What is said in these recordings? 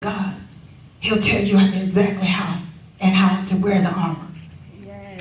God, he'll tell you exactly how to wear the armor.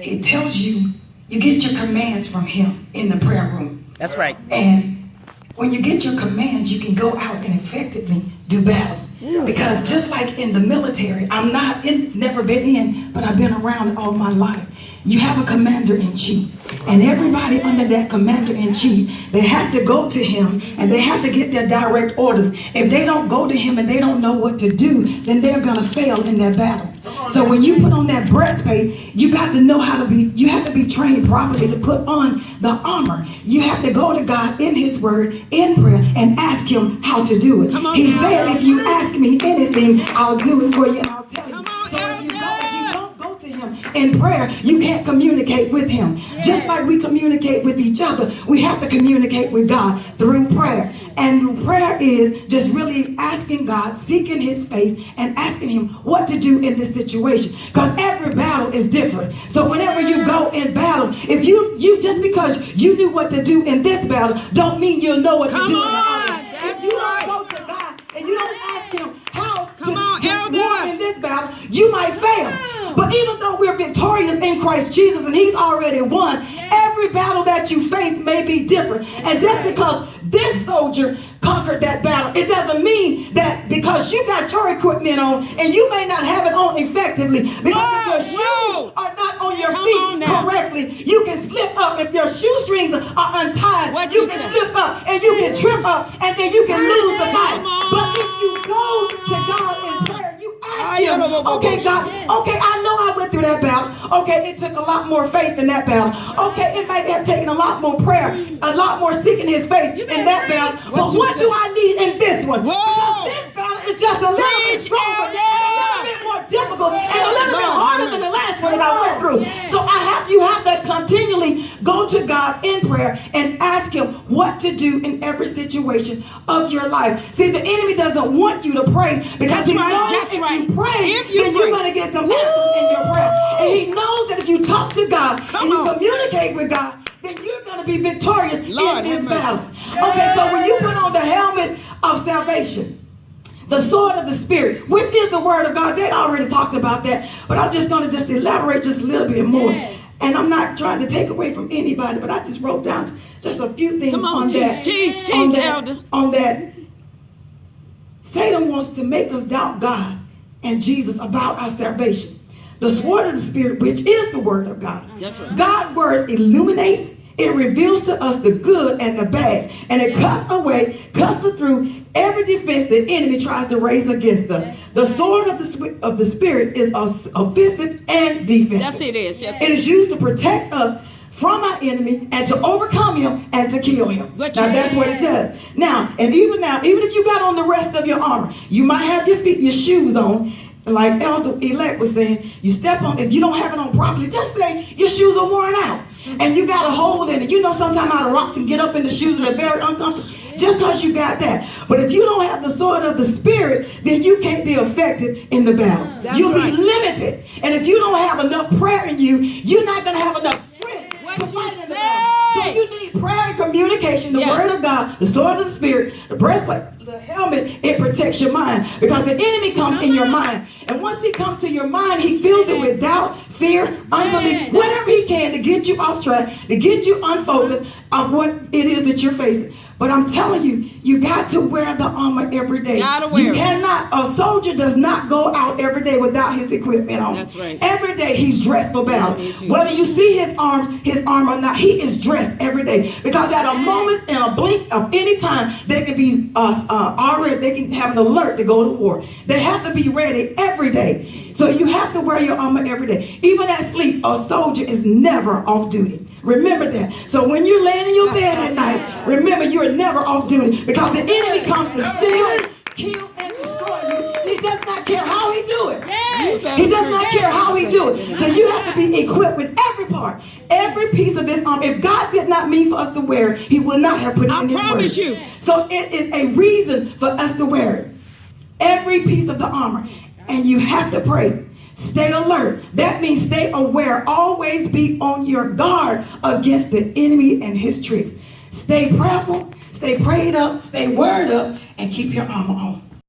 He tells you, you get your commands from him in the prayer room. That's right. And when you get your commands, you can go out and effectively do battle. Because just like in the military, never been in, but I've been around all my life. You have a commander-in-chief, and everybody under that commander-in-chief, they have to go to him, and they have to get their direct orders. If they don't go to him and they don't know what to do, then they're going to fail in their battle. So when you put on that breastplate, you got to know you have to be trained properly to put on the armor. You have to go to God in his word, in prayer, and ask him how to do it. He said, if you ask me anything, I'll do it for you and I'll tell you. So if you don't go to him in prayer, you can't communicate with him. Just like we communicate with each other, we have to communicate with God through prayer. And prayer is just really asking God, seeking his face, and asking him what to do in this situation. Because every battle is different. So whenever you go in battle, if you just because you knew what to do in this battle, don't mean you'll know what to do in the other. If you don't go to God and you don't ask him how to war in this battle, you might fail. But even though we're victorious in Christ Jesus and he's already won, every battle that you face may be different. And just because this soldier conquered that battle, it doesn't mean that because you got your equipment on and you may not have it on effectively, because if your shoes are not on your feet correctly, you can slip up. If your shoestrings are untied, you can slip up and you can trip up and then you can lose the fight. But if you go to God in prayer, you ask him, okay, God, okay, I know I went through that battle. Okay, it took a lot more faith in that battle. Okay, it might have taken a lot more prayer, a lot more seeking his face in that battle. But what do I need in this one? Because this battle is just a little bit stronger, and a little bit more difficult, and a little bit harder than the last one that I went through. So you have to continually go to God in prayer and ask him what to do in every situation of your life. See, the enemy doesn't want you to pray because he knows if you pray, then you're going to get some answers in your prayer. And he knows that if you talk to God and you communicate with God, then you're going to be victorious in this battle. Okay, so when you put on the helmet of salvation, the sword of the Spirit, which is the word of God, they already talked about that, but I'm just going to elaborate just a little bit more. And I'm not trying to take away from anybody, but I just wrote down just a few things on that. Satan wants to make us doubt God and Jesus about our salvation. The sword of the Spirit, which is the word of God. God's word illuminates, it reveals to us the good and the bad, and it cuts through every defense the enemy tries to raise against us. The sword of the Spirit is offensive and defensive. Yes, it is. Yes, it is used to protect us from our enemy and to overcome him and to kill him. Now that's what it does. Now, even if you got on the rest of your armor, you might have your shoes on. Like Elder Elect was saying, you step on, if you don't have it on properly, just say your shoes are worn out and you got a hole in it. You know, sometimes how the rocks can get up in the shoes and they're very uncomfortable just because you got that. But if you don't have the sword of the Spirit, then you can't be effective in the battle. You'll be limited. And if you don't have enough prayer in you, you're not going to have enough strength to fight in the battle. So you need prayer and communication, the word of God, the sword of the Spirit, the breastplate, the helmet. It protects your mind because the enemy comes in your mind. And once he comes to your mind, he fills it with doubt, fear, unbelief, whatever he can to get you off track, to get you unfocused on what it is that you're facing. But I'm telling you, you got to wear the armor every day. You cannot, a soldier does not go out every day without his equipment on. That's right. Every day he's dressed for battle. Whether you see his arm or not, he is dressed every day. Because at a moment, in a blink of any time, they can be they can have an alert to go to war. They have to be ready every day. So you have to wear your armor every day. Even at sleep, a soldier is never off duty. Remember that. So when you're laying in your bed at night, remember you're never off duty because the enemy comes to steal, kill, and destroy you. He does not care how he do it. He does not care how he do it. So you have to be equipped with every part, every piece of this armor. If God did not mean for us to wear it, he would not have put it in his word. I promise you. So it is a reason for us to wear it. Every piece of the armor. And you have to pray. Stay alert. That means stay aware. Always be on your guard against the enemy and his tricks. Stay prayerful, stay prayed up, stay word up, and keep your armor on.